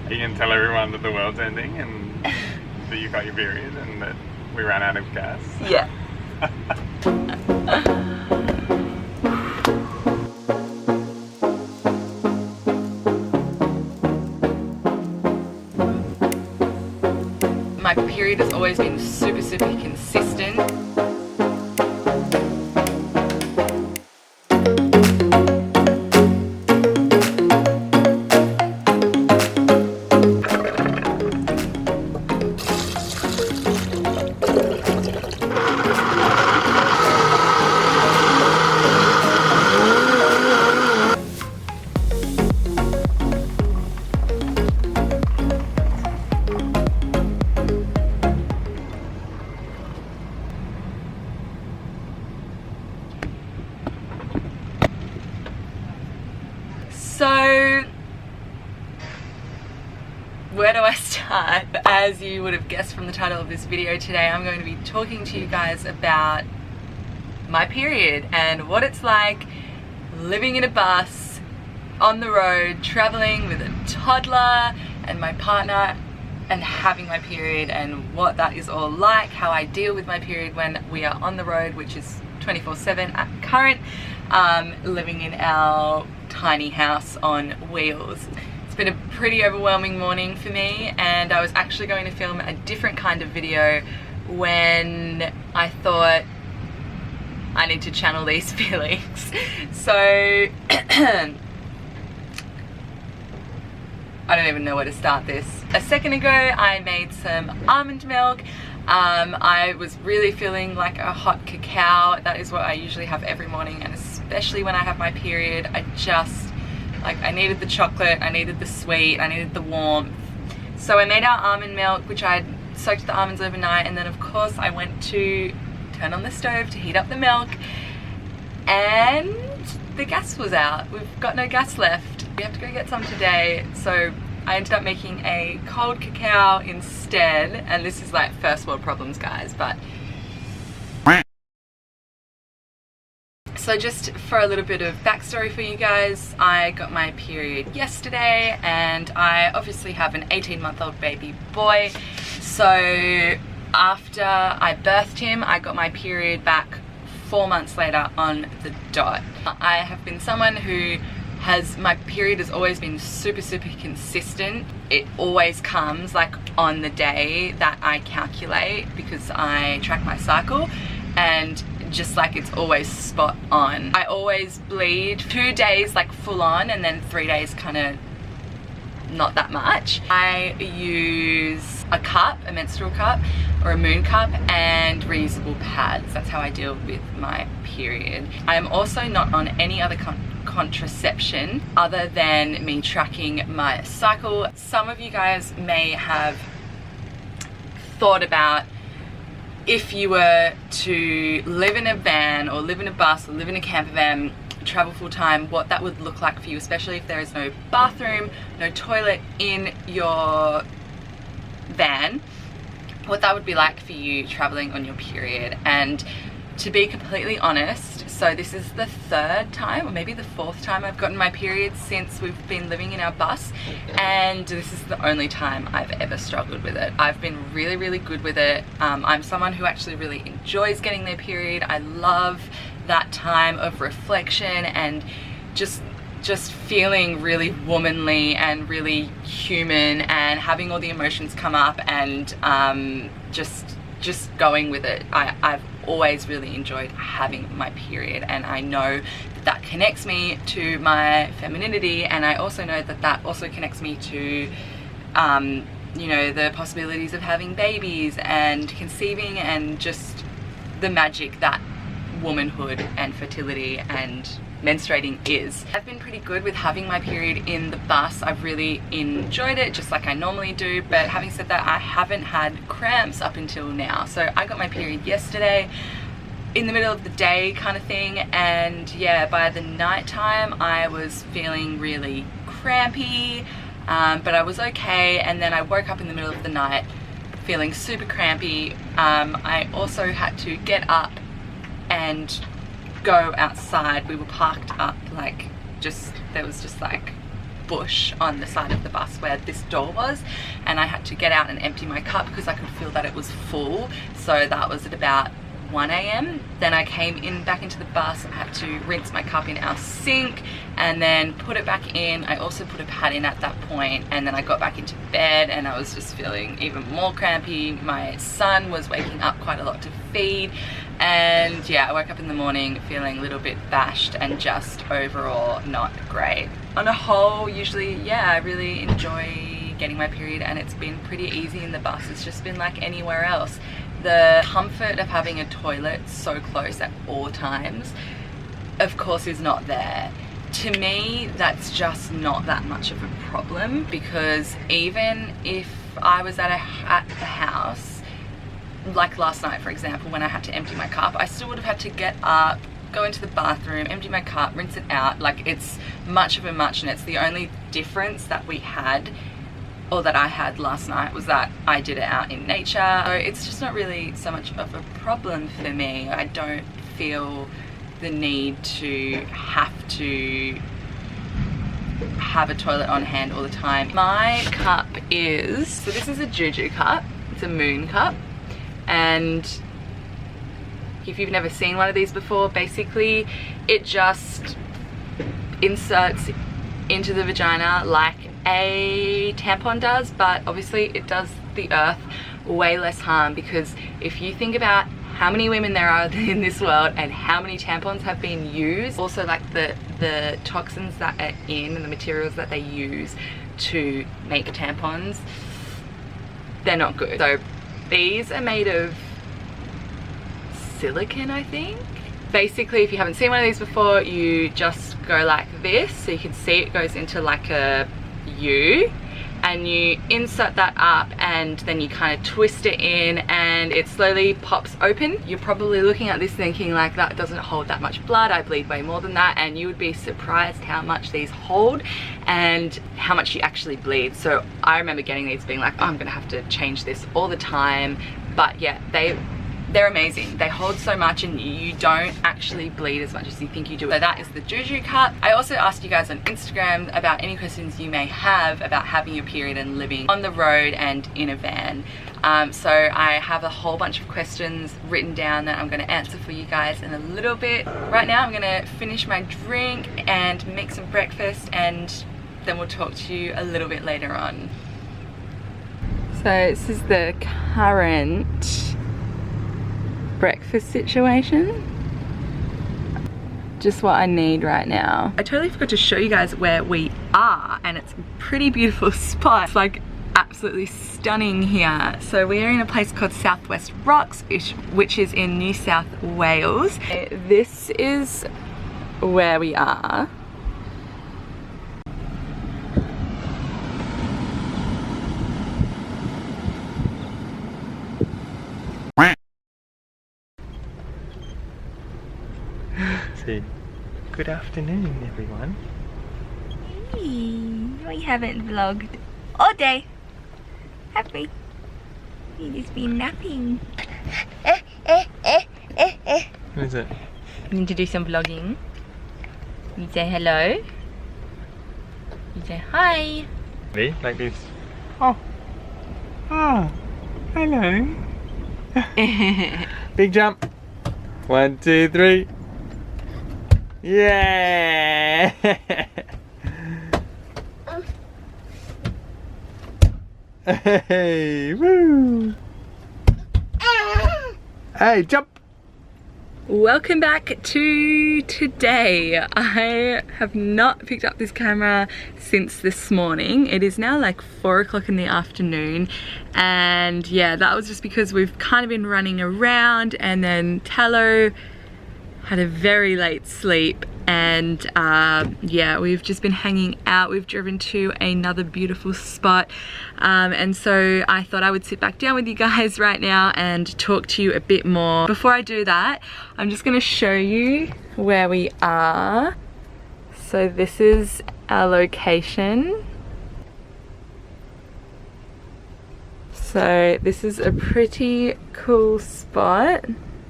Are you gonna tell everyone that the world's ending and that you got your period and that we ran out of gas? Yeah. My period has always been super consistent. So, where do I start? As you would have guessed from the title of this video today, I'm going to be talking to you guys about my period and what it's like living in a bus, on the road, traveling with a toddler and my partner, and having my period, and what that is all like, how I deal with my period when we are on the road, which is 24/7 at current, living in our tiny house on wheels. It's been a pretty overwhelming morning for me, and I was actually going to film a different kind of video when I thought I need to channel these feelings. So I don't even know where to start this. A second ago I made some almond milk. I was really feeling like a hot cacao. That is what I usually have every morning, and especially when I have my period, I needed the chocolate, I needed the sweet, I needed the warmth. So I made our almond milk, which I had soaked the almonds overnight, and then of course I went to turn on the stove to heat up the milk, and the gas was out. We've got no gas left. We have to go get some today, so I ended up making a cold cacao instead, and this is like first world problems, guys, but so just for a little bit of backstory for you guys, I got my period yesterday, and I obviously have an 18-month-old baby boy. So after I birthed him, I got my period back 4 months later on the dot. I have been someone who my period has always been super consistent. It always comes like on the day that I calculate, because I track my cycle, and just like it's always spot on. I always bleed 2 days like full on, and then 3 days kind of not that much. I use a cup, a menstrual cup or a moon cup, and reusable pads. That's how I deal with my period. I am also not on any other contraception other than me tracking my cycle. Some of you guys may have thought about, if you were to live in a van or live in a bus or live in a camper van, travel full time, what that would look like for you, especially if there is no bathroom, no toilet in your van, what that would be like for you traveling on your period. And to be completely honest, so this is the 3rd time or maybe the 4th time I've gotten my period since we've been living in our bus, and this is the only time I've ever struggled with it. I've been really good with it. I'm someone who actually really enjoys getting their period. I love that time of reflection and just feeling really womanly and really human, and having all the emotions come up, and just going with it. I've always really enjoyed having my period, and I know that connects me to my femininity, and I also know that also connects me to you know, the possibilities of having babies and conceiving, and just the magic that womanhood and fertility and menstruating is. I've been pretty good with having my period in the bus. I've really enjoyed it, just like I normally do, but having said that, I haven't had cramps up until now. So I got my period yesterday in the middle of the day kind of thing, and yeah, by the night time I was feeling really crampy, but I was okay, and then I woke up in the middle of the night feeling super crampy. I also had to get up and go outside. We were parked up, like, there was just like bush on the side of the bus where this door was, and I had to get out and empty my cup because I could feel that it was full. So that was at about 1 AM. Then I came in back into the bus and had to rinse my cup in our sink and then put it back in. I also put a pad in at that point, and then I got back into bed and I was just feeling even more crampy. My son was waking up quite a lot to feed, and yeah, I woke up in the morning feeling a little bit bashed and just overall not great. On a whole, usually, yeah, I really enjoy getting my period, and it's been pretty easy in the bus. It's just been like anywhere else. The comfort of having a toilet so close at all times, of course, is not there. To me, that's just not that much of a problem, because even if I was at the house, like last night for example, when I had to empty my cup, I still would have had to get up, go into the bathroom, empty my cup, rinse it out. Like, it's much of a muchness. The only difference that we had, or that I had last night, was that I did it out in nature. So it's just not really so much of a problem for me. I don't feel the need to have a toilet on hand all the time. My cup is, so this is a JUJU cup. It's a moon cup, and if you've never seen one of these before, basically it just inserts into the vagina like a tampon does, but obviously it does the earth way less harm, because if you think about how many women there are in this world and how many tampons have been used, also like the toxins that are in and the materials that they use to make tampons, they're not good. So these are made of silicone, I think. Basically, if you haven't seen one of these before, you just go like this, so you can see it goes into like a U, and you insert that up, and then you kind of twist it in and it slowly pops open. You're probably looking at this thinking like, that doesn't hold that much blood, I bleed way more than that, and you would be surprised how much these hold and how much you actually bleed. So I remember getting these being like, oh, I'm gonna have to change this all the time, but yeah, they're amazing. They hold so much and you don't actually bleed as much as you think you do. So that is the JUJU cup. I also asked you guys on Instagram about any questions you may have about having your period and living on the road and in a van. So I have a whole bunch of questions written down that I'm going to answer for you guys in a little bit. Right now I'm going to finish my drink and make some breakfast, and then we'll talk to you a little bit later on. So this is the current breakfast situation. Just what I need right now. I totally forgot to show you guys where we are, and it's a pretty beautiful spot. It's like absolutely stunning here. So we are in a place called Southwest Rocks, which is in New South Wales. This is where we are. Good afternoon, everyone. Hey, we haven't vlogged all day, have we? We've just been napping. What is it? You need to do some vlogging. You say hello. You say hi. Ready? Like this. Oh. Oh. Hello. Big jump. 1, 2, 3. Yeah! Hey, woo! Hey, jump! Welcome back to today. I have not picked up this camera since this morning. It is now like 4 o'clock in the afternoon, and yeah, that was just because we've kind of been running around, and then Tallow had a very late sleep, and yeah, we've just been hanging out. We've driven to another beautiful spot, and so I thought I would sit back down with you guys right now and talk to you a bit more. Before I do that, I'm just going to show you where we are. So this is our location. So this is a pretty cool spot.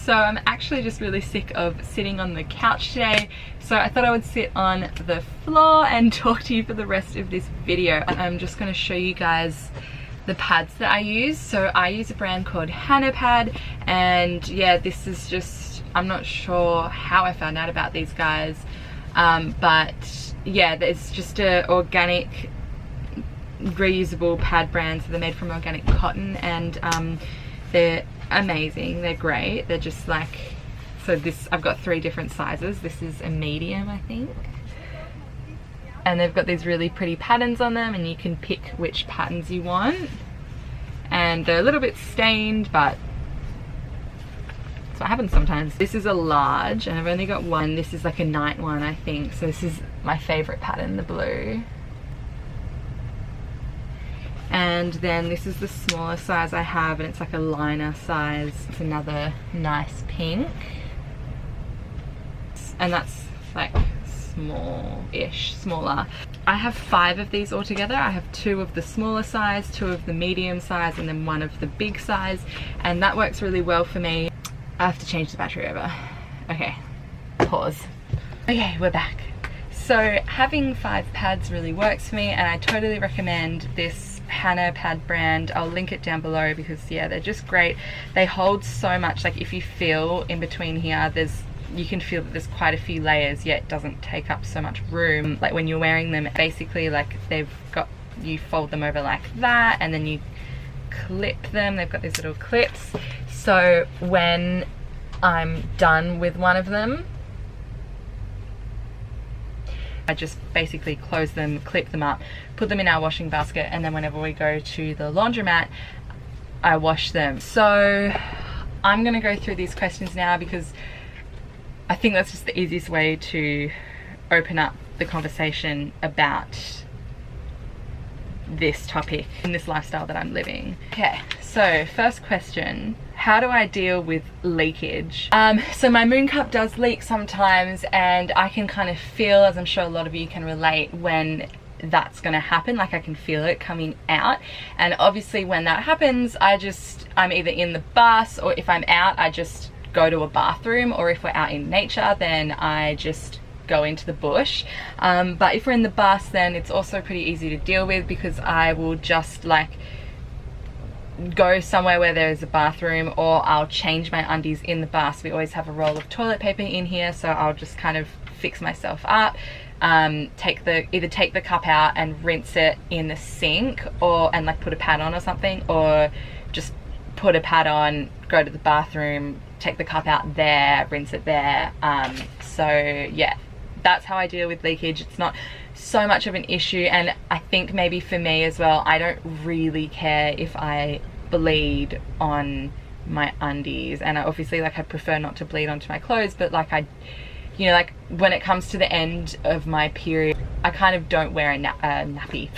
So I'm actually just really sick of sitting on the couch today, so I thought I would sit on the floor and talk to you for the rest of this video. I'm just going to show you guys the pads that I use. So I use a brand called Pad, and yeah, this is just, I'm not sure how I found out about these guys, but yeah, it's just a organic reusable pad brand. So they're made from organic cotton, and they're amazing, they're great. They're just like, so this, I've got 3 different sizes. This is a medium, I think, and they've got these really pretty patterns on them, and you can pick which patterns you want, and they're a little bit stained, but that's what happens sometimes. This is a large, and I've only got one. This is like a night one, I think, so this is my favorite pattern, the blue. And then this is the smaller size I have, and it's like a liner size. It's another nice pink, and that's like small-ish, smaller. I have 5 of these altogether. I have 2 of the smaller size, 2 of the medium size, and then 1 of the big size, and that works really well for me. I have to change the battery over. Okay, pause. Okay, we're back. So having 5 pads really works for me, and I totally recommend this Pad brand. I'll link it down below because yeah, they're just great. They hold so much, like if you feel in between here, you can feel that there's quite a few layers, yet it doesn't take up so much room. Like when you're wearing them, basically like you fold them over like that, and then you clip them. They've got these little clips, so when I'm done with one of them, I just basically close them, clip them up, put them in our washing basket, and then whenever we go to the laundromat, I wash them. So I'm gonna go through these questions now because I think that's just the easiest way to open up the conversation about this topic in this lifestyle that I'm living. Okay, so first question. How do I deal with leakage? So my moon cup does leak sometimes, and I can kind of feel, as I'm sure a lot of you can relate, when that's gonna happen. Like I can feel it coming out, and obviously when that happens, I'm either in the bus, or if I'm out, I just go to a bathroom, or if we're out in nature, then I just go into the bush. But if we're in the bus, then it's also pretty easy to deal with, because I will just like go somewhere where there is a bathroom, or I'll change my undies in the bus. We always have a roll of toilet paper in here, so I'll just kind of fix myself up, either take the cup out and rinse it in the sink, and like put a pad on or something, or just put a pad on, go to the bathroom, take the cup out there, rinse it there. So yeah, that's how I deal with leakage. It's not so much of an issue, and I think maybe for me as well, I don't really care if I bleed on my undies, and I obviously like I prefer not to bleed onto my clothes, but like you know, like when it comes to the end of my period, I kind of don't wear a nappy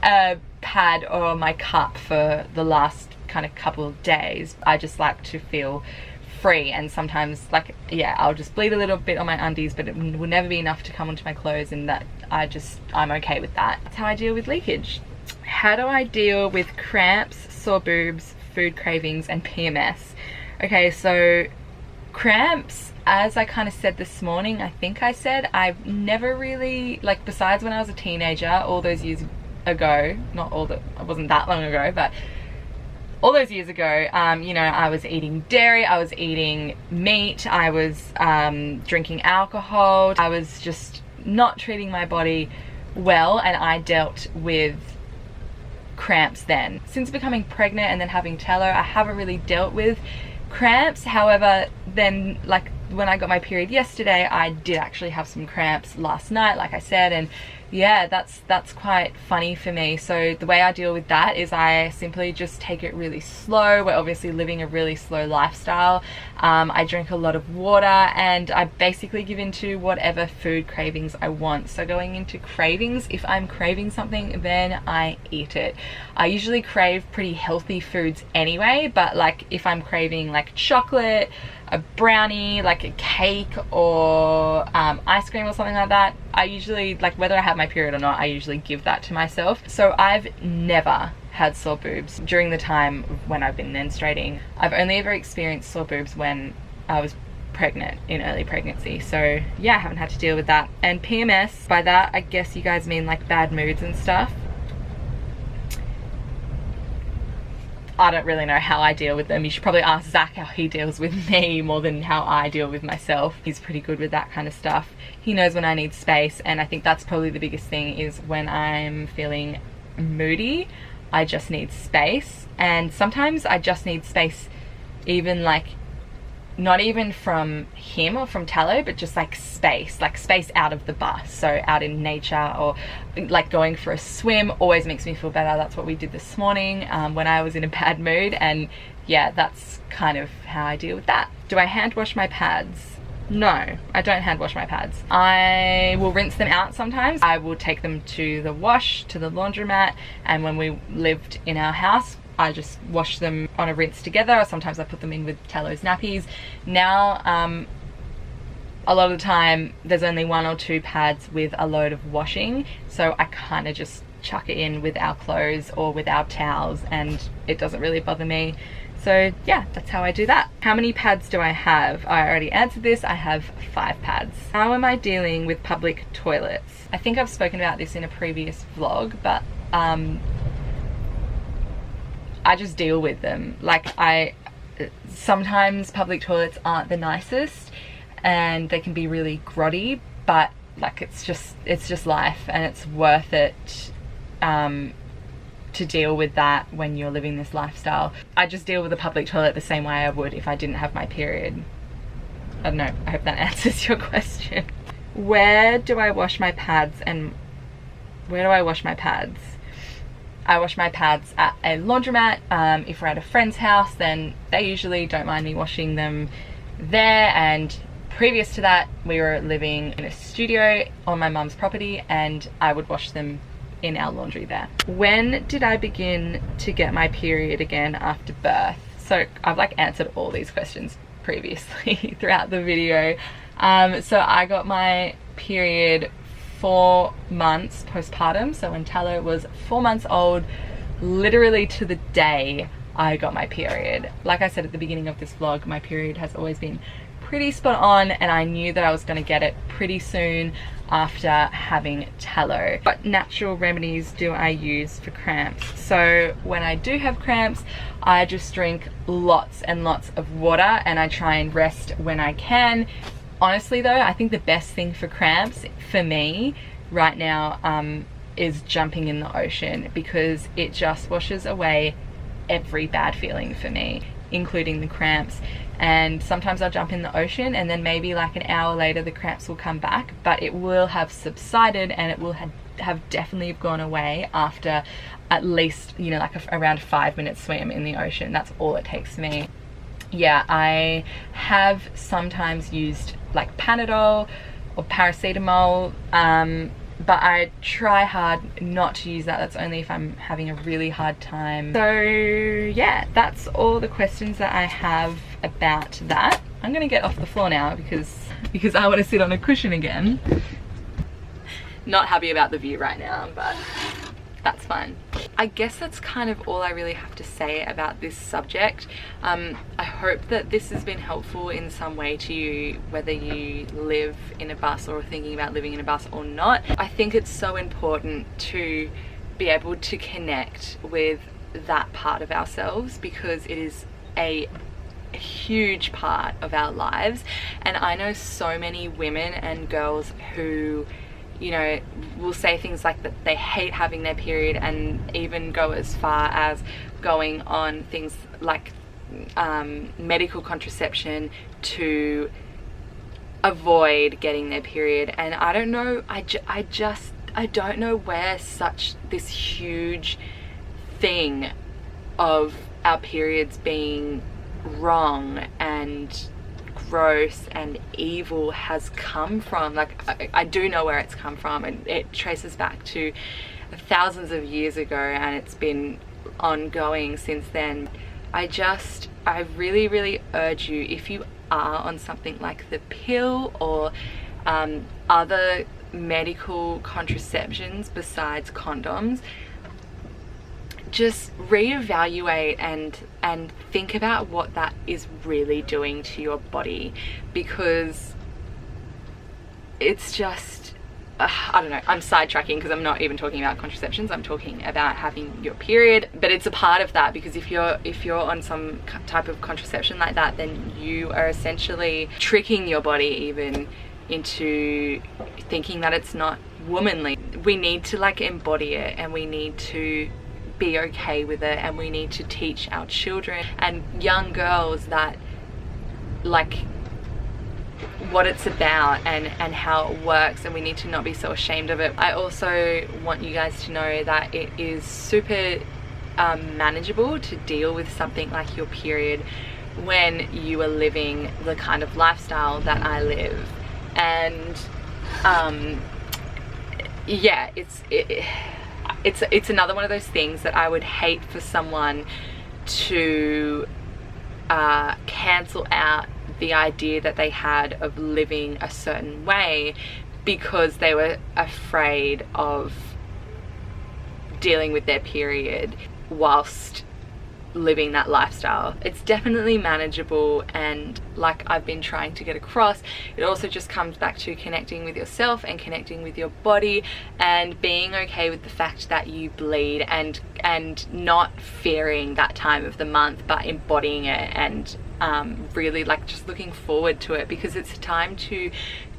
a pad or my cup for the last kind of couple of days. I just like to feel free, and sometimes like yeah, I'll just bleed a little bit on my undies, but it will never be enough to come onto my clothes, and that I'm okay with that. That's how I deal with leakage. How do I deal with cramps, sore boobs, food cravings, and PMS? Okay, so cramps, as I kind of said this morning, I think I said, I've never really, like besides when I was a teenager, all those years ago, it wasn't that long ago, but all those years ago, you know, I was eating dairy, I was eating meat, I was drinking alcohol, I was just not treating my body well, and I dealt with cramps then. Since becoming pregnant and then having Tello, I haven't really dealt with cramps. However, then like when I got my period yesterday, I did actually have some cramps last night, like I said, and yeah, that's quite funny for me. So the way I deal with that is I simply just take it really slow. We're obviously living a really slow lifestyle. I drink a lot of water, and I basically give into whatever food cravings I want. So going into cravings, if I'm craving something, then I eat it. I usually crave pretty healthy foods anyway, but like if I'm craving like chocolate, a brownie, like a cake, or ice cream or something like that, I usually, like, whether I have my period or not, I usually give that to myself. So I've never had sore boobs during the time when I've been menstruating. I've only ever experienced sore boobs when I was pregnant, in early pregnancy. So yeah, I haven't had to deal with that. And PMS, by that I guess you guys mean like bad moods and stuff. I don't really know how I deal with them. You should probably ask Zach how he deals with me more than how I deal with myself. He's pretty good with that kind of stuff. He knows when I need space, and I think that's probably the biggest thing, is when I'm feeling moody, I just need space. And sometimes I just need space, even like, not even from him or from Tallow, but just like space out of the bus. So out in nature, or like going for a swim always makes me feel better. That's what we did this morning when I was in a bad mood. And yeah, that's kind of how I deal with that. Do I hand wash my pads? No, I don't hand wash my pads. I will rinse them out sometimes. I will take them to the wash, to the laundromat, and when we lived in our house, I just wash them on a rinse together, or sometimes I put them in with Tallow's nappies. Now, a lot of the time, there's only 1 or 2 pads with a load of washing, so I kind of just chuck it in with our clothes or with our towels, and it doesn't really bother me. So yeah, that's how I do that. How many pads do I have? I already answered this. I have 5 pads. How am I dealing with public toilets? I think I've spoken about this in a previous vlog, but I just deal with them. Like, sometimes public toilets aren't the nicest and they can be really grotty, but like, it's just life, and it's worth it to deal with that when you're living this lifestyle. I just deal with the public toilet the same way I would if I didn't have my period. I don't know, I hope that answers your question. Where do I wash my pads, and where do I wash my pads? I wash my pads at a laundromat. If we're at a friend's house, then they usually don't mind me washing them there. And previous to that, we were living in a studio on my mum's property, and I would wash them in our laundry there. When did I begin to get my period again after birth? So I've like answered all these questions previously throughout the video. So I got my period 4 months postpartum. So when Tallow was 4 months old, literally to the day I got my period. Like I said at the beginning of this vlog, my period has always been pretty spot on, and I knew that I was going to get it pretty soon after having Tallow. What natural remedies do I use for cramps? So when I do have cramps, I just drink lots and lots of water, and I try and rest when I can. Honestly though, I think the best thing for cramps for me right now is jumping in the ocean, because it just washes away every bad feeling for me, including the cramps. And sometimes I'll jump in the ocean, and then maybe like an hour later the cramps will come back, but it will have subsided, and it will have definitely gone away after at least, you know, like around a 5-minute swim in the ocean. That's all it takes for me. Yeah, I have sometimes used like Panadol or paracetamol, but I try hard not to use that. That's only if I'm having a really hard time. So yeah, that's all the questions that I have about that. I'm gonna get off the floor now because I want to sit on a cushion again. Not happy about the view right now, but that's fine. I guess that's kind of all I really have to say about this subject. I hope that this has been helpful in some way to you, whether you live in a bus or thinking about living in a bus or not. I think it's so important to be able to connect with that part of ourselves, because it is a huge part of our lives. And I know so many women and girls who, you know, will say things like that they hate having their period, and even go as far as going on things like medical contraception to avoid getting their period. And I don't know, I don't know where such this huge thing of our periods being wrong and gross and evil has come from. Like, I do know where it's come from, and it traces back to thousands of years ago, and it's been ongoing since then. I really urge you, if you are on something like the pill or other medical contraceptions besides condoms, just reevaluate and think about what that is really doing to your body, because it's just I don't know, I'm sidetracking because I'm not even talking about contraceptions, I'm talking about having your period, but it's a part of that, because if you're on some type of contraception like that, then you are essentially tricking your body even into thinking that it's not womanly. We need to like embody it, and we need to be okay with it, and we need to teach our children and young girls that like what it's about and how it works, and we need to not be so ashamed of it. I also want you guys to know that it is super manageable to deal with something like your period when you are living the kind of lifestyle that I live. And yeah, it's another one of those things that I would hate for someone to cancel out the idea that they had of living a certain way because they were afraid of dealing with their period whilst living that lifestyle. It's definitely manageable, and like I've been trying to get across, it also just comes back to connecting with yourself and connecting with your body and being okay with the fact that you bleed, and not fearing that time of the month, but embodying it and really like just looking forward to it, because it's a time to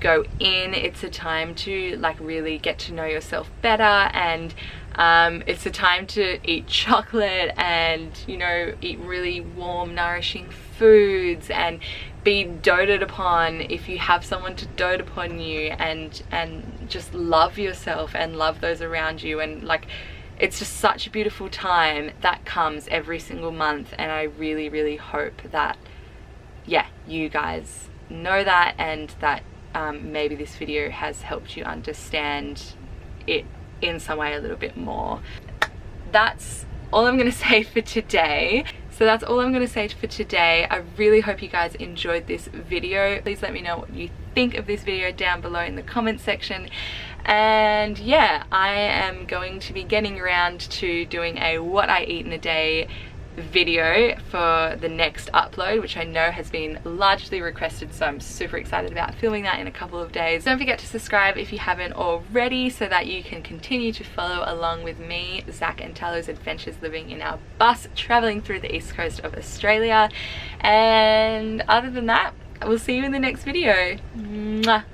go in, it's a time to like really get to know yourself better, and it's a time to eat chocolate and, you know, eat really warm nourishing foods and be doted upon if you have someone to dote upon you, and just love yourself and love those around you. And like, it's just such a beautiful time that comes every single month, and I really, really hope that, yeah, you guys know that, and that maybe this video has helped you understand it in some way a little bit more. That's all I'm gonna say for today. So that's all I'm gonna say for today. I really hope you guys enjoyed this video. Please let me know what you think of this video down below in the comment section. And yeah, I am going to be getting around to doing a what I eat in a day video for the next upload, which I know has been largely requested, so I'm super excited about filming that in a couple of days. Don't forget to subscribe if you haven't already, so that you can continue to follow along with me, Zach and Talo's adventures living in our bus traveling through the east coast of Australia. And other than that, I will see you in the next video. Mwah.